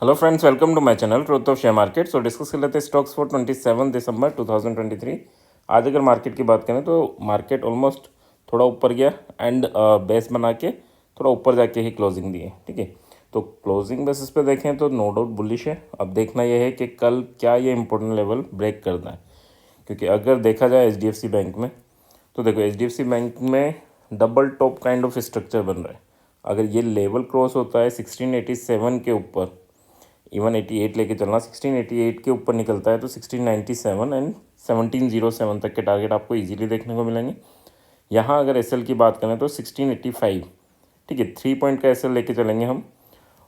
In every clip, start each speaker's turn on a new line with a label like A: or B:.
A: Hello friends, welcome to my channel truth of share market. So discuss कर लेते हैं stocks for 27 दिसंबर 2023। आज अगर मार्केट की बात करें तो मार्केट ऑलमोस्ट थोड़ा ऊपर गया एंड बेस बना के थोड़ा ऊपर जाके ही क्लोजिंग दी है। ठीक है, तो क्लोजिंग बेसिस पे देखें तो नो डाउट बुलिश है। अब देखना यह है कि कल क्या ये इंपॉर्टेंट लेवल ब्रेक करना है, क्योंकि अगर देखा जाए एचडीएफसी बैंक में, तो देखो एचडीएफसी बैंक में double top kind of structure बन रहा है। अगर ये लेवल क्रॉस होता है 1687 के ऊपर, इवन 88 लेके चलना, 1688 के ऊपर निकलता है तो 1697 एंड 1707 तक के टारगेट आपको इजीली देखने को मिलेंगे। यहाँ अगर एसएल की बात करें तो 1685, ठीक है, 3 पॉइंट का एसएल लेके चलेंगे हम।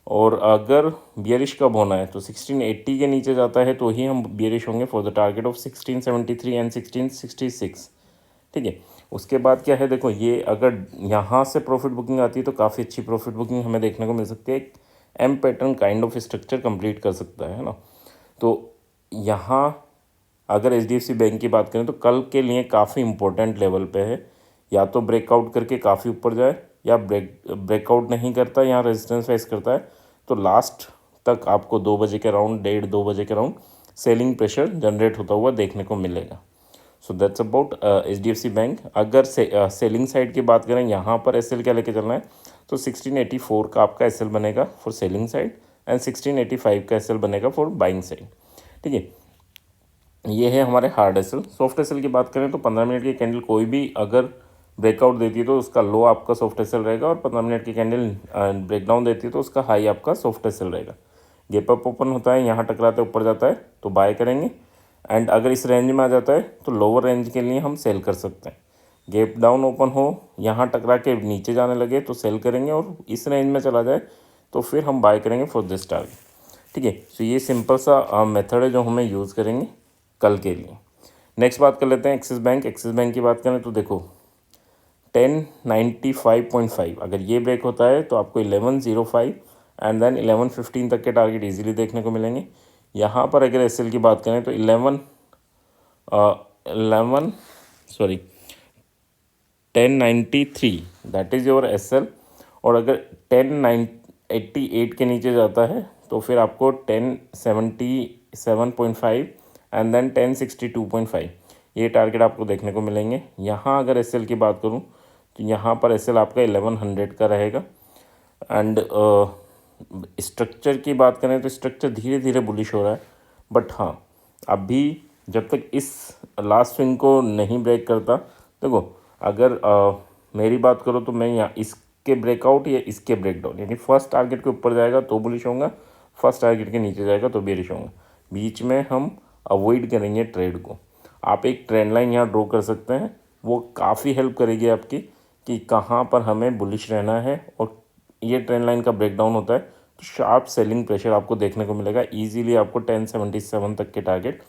A: और अगर बियरिश कब होना है तो 1680 के नीचे जाता है तो ही हम बियरिश होंगे for the target of 1673 and 1666। ठीक है, उसके बाद क्या है, देखो ये अगर यहाँ से प्रॉफिट बुकिंग आती है तो काफ़ी अच्छी प्रॉफिट बुकिंग हमें देखने को मिल सकती है। एक M pattern kind of structure complete कर सकता है ना। तो यहाँ अगर एचडीएफसी बैंक की बात करें तो कल के लिए काफ़ी इंपॉर्टेंट लेवल पे है। या तो ब्रेकआउट करके काफ़ी ऊपर जाए, या ब्रेकआउट नहीं करता, यहाँ रेजिस्टेंस फेस करता है तो लास्ट तक आपको 2 बजे के राउंड, 1:30-2 बजे के राउंड सेलिंग प्रेशर जनरेट होता हुआ देखने को मिलेगा। So that's about HDFC bank. अगर सेलिंग साइड की बात करें, यहाँ पर एसएल क्या लेके चलना है तो 1684 का आपका एसएल बनेगा फॉर सेलिंग साइड एंड 1685 का एसएल बनेगा फॉर बाइंग साइड। ठीक है, ये है हमारे हार्ड एसएल। सॉफ्ट एसएल की बात करें तो 15 मिनट की कैंडल कोई भी अगर ब्रेकआउट देती है तो उसका लो आपका सॉफ्ट एसएल रहेगा, और 15 मिनट की कैंडल ब्रेकडाउन देती है तो उसका हाई आपका सॉफ्ट एसएल रहेगा। गैप अप ओपन होता है, यहाँ टकराते ऊपर जाता है तो बाय करेंगे, एंड अगर इस रेंज में आ जाता है तो लोअर रेंज के लिए हम सेल कर सकते हैं। गैप डाउन ओपन हो, यहाँ टकरा के नीचे जाने लगे तो सेल करेंगे, और इस रेंज में चला जाए तो फिर हम बाय करेंगे फॉर दिस टारगेट। ठीक है, तो ये सिंपल सा मेथड है जो हमें यूज़ करेंगे कल के लिए। नेक्स्ट बात कर लेते हैं एक्सिस बैंक। एक्सिस बैंक की बात करें तो देखो 1095.5 अगर ये ब्रेक होता है तो आपको 1105 एंड देन 1115 तक के टारगेट इजीली देखने को मिलेंगे। यहाँ पर अगर एसएल की बात करें तो 1093 दैट इज़ योर एसएल। और अगर 1088 के नीचे जाता है तो फिर आपको 1077.5 एंड देन 1062.5 ये टारगेट आपको देखने को मिलेंगे। यहाँ अगर एसएल की बात करूँ तो यहाँ पर एसएल आपका 1100 का रहेगा। एंड स्ट्रक्चर की बात करें तो स्ट्रक्चर धीरे धीरे बुलिश हो रहा है, बट हाँ अभी जब तक इस लास्ट स्विंग को नहीं ब्रेक करता, देखो अगर मेरी बात करो तो मैं यहाँ इसके ब्रेकआउट या इसके ब्रेकडाउन, यानी फर्स्ट टारगेट के ऊपर जाएगा तो बुलिश होगा, फर्स्ट टारगेट के नीचे जाएगा तो बेरिश होगा। बीच में हम अवॉइड करेंगे ट्रेड को। आप एक ट्रेंड लाइन यहाँ ड्रॉ कर सकते हैं, वो काफ़ी हेल्प करेगी आपकी कि कहाँ पर हमें बुलिश रहना है। और ये ट्रेंड लाइन का ब्रेकडाउन होता है तो शार्प सेलिंग प्रेशर आपको देखने को मिलेगा। इजीली आपको 1077 तक के टारगेट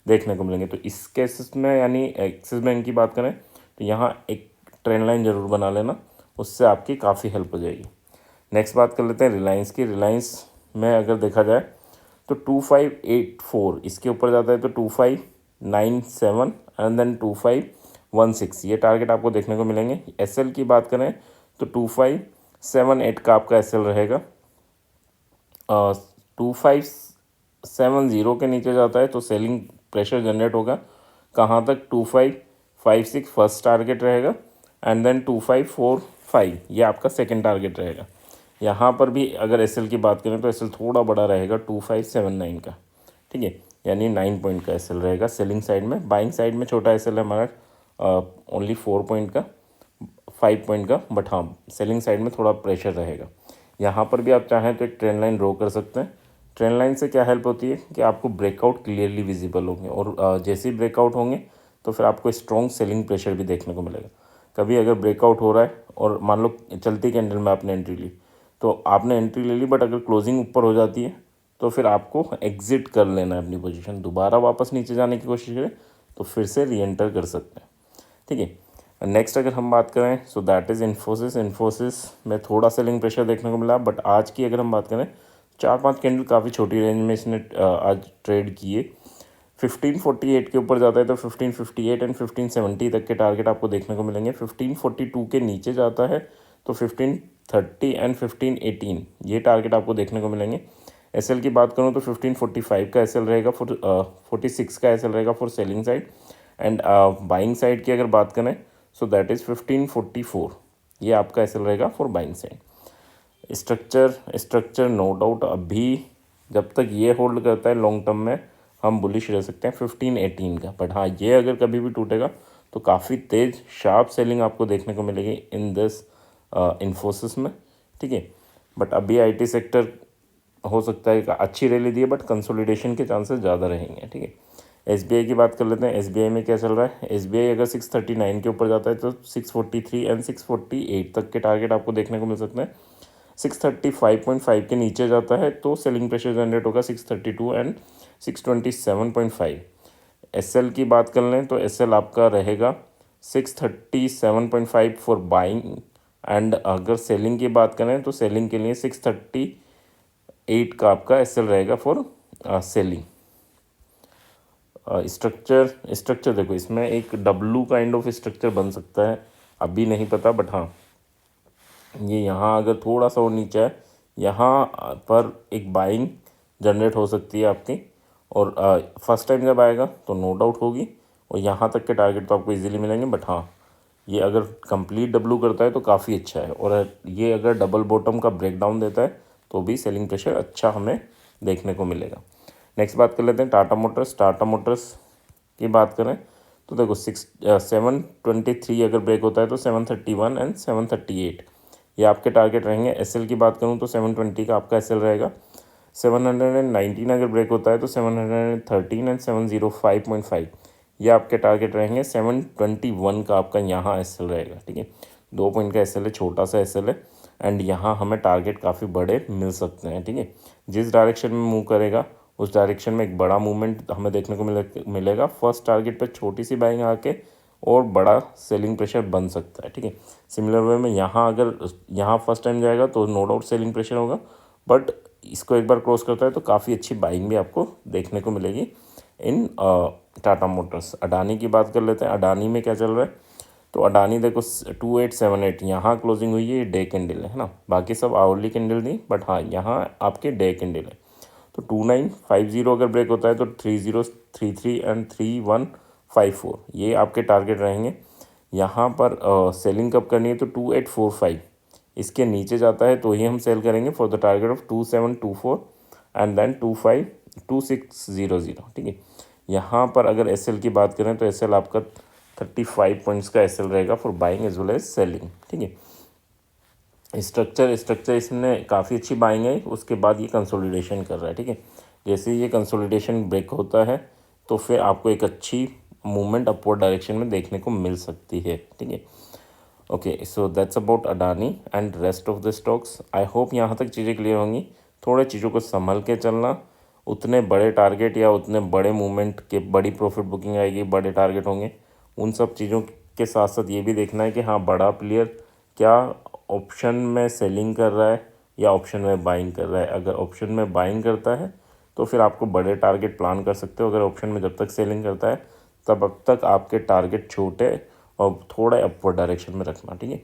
A: देखने को मिलेंगे। तो इस केसेस में यानी एक्सिस बैंक की बात करें तो यहाँ एक ट्रेंड लाइन ज़रूर बना लेना, उससे आपकी काफ़ी हेल्प हो जाएगी। नेक्स्ट बात कर लेते हैं रिलायंस की। रिलायंस में अगर देखा जाए तो 2584 इसके ऊपर जाता है तो 2597 एंड देन 2516 ये टारगेट आपको देखने को मिलेंगे। एसएल की बात करें तो 2578 का आपका एसएल रहेगा। 2570 के नीचे जाता है तो सेलिंग प्रेशर जनरेट होगा। कहाँ तक? 2556 फर्स्ट टारगेट रहेगा एंड देन 2545 ये आपका सेकंड टारगेट रहेगा। यहाँ पर भी अगर एसएल की बात करें तो एसएल थोड़ा बड़ा रहेगा 2579 का। ठीक है, यानी 9 पॉइंट का एसएल रहेगा सेलिंग साइड में। बाइंग साइड में छोटा एसएल है हमारा ओनली 4 पॉइंट का, 5 पॉइंट का, बट हाँ सेलिंग साइड में थोड़ा प्रेशर रहेगा। यहाँ पर भी आप चाहें तो एक ट्रेंड लाइन ड्रॉ कर सकते हैं। ट्रेंड लाइन से क्या हेल्प होती है कि आपको ब्रेकआउट क्लियरली विजिबल होंगे, और जैसे ही ब्रेकआउट होंगे तो फिर आपको स्ट्रॉन्ग सेलिंग प्रेशर भी देखने को मिलेगा। कभी अगर ब्रेकआउट हो रहा है और मान लो चलती कैंडल में आपने एंट्री ली, तो आपने एंट्री ले ली, बट अगर क्लोजिंग ऊपर हो जाती है तो फिर आपको एग्जिट कर लेना है अपनी पोजीशन। दोबारा वापस नीचे जाने की कोशिश करें तो फिर से री एंटर कर सकते हैं। ठीक है, नेक्स्ट अगर हम बात करें so that is Infosys. Infosys में थोड़ा सेलिंग प्रेशर देखने को मिला, बट आज की अगर हम बात करें 4-5 कैंडल काफ़ी छोटी रेंज में इसने आज ट्रेड किए। 1548 के ऊपर जाता है तो 1558 एंड 1570 तक के टारगेट आपको देखने को मिलेंगे। 1542 के नीचे जाता है तो 1530 एंड 1518 ये टारगेट आपको देखने को मिलेंगे। एसएल की बात करूँ तो 1545 का एसएल रहेगा फॉर 46 का एसएल रहेगा for selling side, and buying side की अगर बात करें सो दैट इज़ 1544, ये आपका एसएल रहेगा for buying side. Structure no doubt अभी जब तक ये होल्ड करता है लॉन्ग टर्म में हम बुलिश रह सकते हैं 1518 का, बट हाँ ये अगर कभी भी टूटेगा तो काफ़ी तेज़ शार्प सेलिंग आपको देखने को मिलेगी इन दिस इन्फोसिस में, ठीक है। बट अभी आईटी सेक्टर हो सकता है अच्छी रैली दी है, बट कंसोलिडेशन के चांसेस ज़्यादा रहेंगे, ठीक है। एसबीआई की बात कर लेते हैं, एसबीआई में क्या चल रहा है। एसबीआई अगर 639 के ऊपर जाता है तो 643 एंड 648 तक के टारगेट आपको देखने को मिल सकते हैं। 635.5 के नीचे जाता है तो सेलिंग प्रेशर जनरेट होगा 632 एंड 627.5। एसएल की बात कर लें तो एसएल आपका रहेगा 637.5 फॉर बाइंग, एंड अगर सेलिंग की बात करें तो सेलिंग के लिए 638 का आपका एसएल रहेगा फॉर सेलिंग। स्ट्रक्चर देखो, इसमें एक डब्लू काइंड ऑफ स्ट्रक्चर बन सकता है, अभी नहीं पता, बट हाँ ये यहाँ अगर थोड़ा सा और नीचे है यहाँ पर एक बाइंग जनरेट हो सकती है आपकी, और फर्स्ट टाइम जब आएगा तो नो डाउट होगी, और यहाँ तक के टारगेट तो आपको इजीली मिलेंगे। बट हाँ ये अगर कंप्लीट डब्लू करता है तो काफ़ी अच्छा है, और ये अगर डबल बॉटम का ब्रेकडाउन देता है तो भी सेलिंग प्रेशर अच्छा हमें देखने को मिलेगा। नेक्स्ट बात कर लेते हैं टाटा मोटर्स की बात करें तो देखो 723 अगर ब्रेक होता है तो 731 एंड 738 ये आपके टारगेट रहेंगे। एसएल की बात करूं तो 720 का आपका एसएल रहेगा। 719 अगर ब्रेक होता है तो 713 एंड 705.5 ये आपके टारगेट रहेंगे। 721 का आपका यहाँ एसएल रहेगा, ठीक है। 2 पॉइंट का एसएल है, छोटा सा एसएल है, एंड यहाँ हमें टारगेट काफ़ी बड़े मिल सकते हैं, ठीक है। जिस डायरेक्शन में मूव करेगा उस डायरेक्शन में एक बड़ा मूवमेंट हमें देखने को मिलेगा। फर्स्ट टारगेट पर छोटी सी बाइंग आके और बड़ा सेलिंग प्रेशर बन सकता है, ठीक है। सिमिलर वे में यहाँ अगर यहाँ फर्स्ट टाइम जाएगा तो नो डाउट सेलिंग प्रेशर होगा, बट इसको एक बार क्रॉस करता है तो काफ़ी अच्छी बाइंग भी आपको देखने को मिलेगी इन टाटा मोटर्स। अडानी की बात कर लेते हैं, अडानी में क्या चल रहा है तो अडानी देखो 2878 यहाँ क्लोजिंग हुई है, ये डे कैंडल है ना, बाकी सब आवरली कैंडल नहीं, बट हाँ यहाँ आपके डे कैंडल है। तो 2950 अगर ब्रेक होता है तो 3033 एंड 3154 ये आपके टारगेट रहेंगे। यहाँ पर सेलिंग कब करनी है तो 2845 इसके नीचे जाता है तो ही हम सेल करेंगे for the target of 2724 and then 2600, ठीक है। यहाँ पर अगर एसएल की बात करें तो एसएल आपका 35 पॉइंट्स का एसएल रहेगा for buying as well as selling, ठीक है। स्ट्रक्चर इसने काफ़ी अच्छी बाइंग है, उसके बाद ये कंसोलिडेशन कर रहा है, ठीक है। जैसे ये कंसोलिडेशन ब्रेक होता है तो फिर आपको एक अच्छी मूवमेंट अपवर्ड डायरेक्शन में देखने को मिल सकती है, ठीक है। Okay, so that's about Adani and rest of the stocks. I hope यहाँ तक चीज़ें क्लियर होंगी। थोड़े चीज़ों को संभल के चलना, उतने बड़े टारगेट या उतने बड़े मूवमेंट के बड़ी प्रॉफिट बुकिंग आएगी, बड़े टारगेट होंगे, उन सब चीज़ों के साथ साथ ये भी देखना है कि हाँ बड़ा प्लेयर क्या ऑप्शन में सेलिंग कर रहा है या ऑप्शन में बाइंग कर रहा है। अगर ऑप्शन में बाइंग करता है तो फिर आपको बड़े टारगेट प्लान कर सकते हो। अगर ऑप्शन में जब तक सेलिंग करता है तब अब तक आपके टारगेट छोटे और थोड़ा अपवर्ड डायरेक्शन में रखना, ठीक है।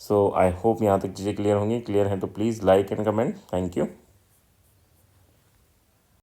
A: सो आई होप यहाँ तक चीज़ें क्लियर होंगी। क्लियर हैं तो please like and comment. Thank you.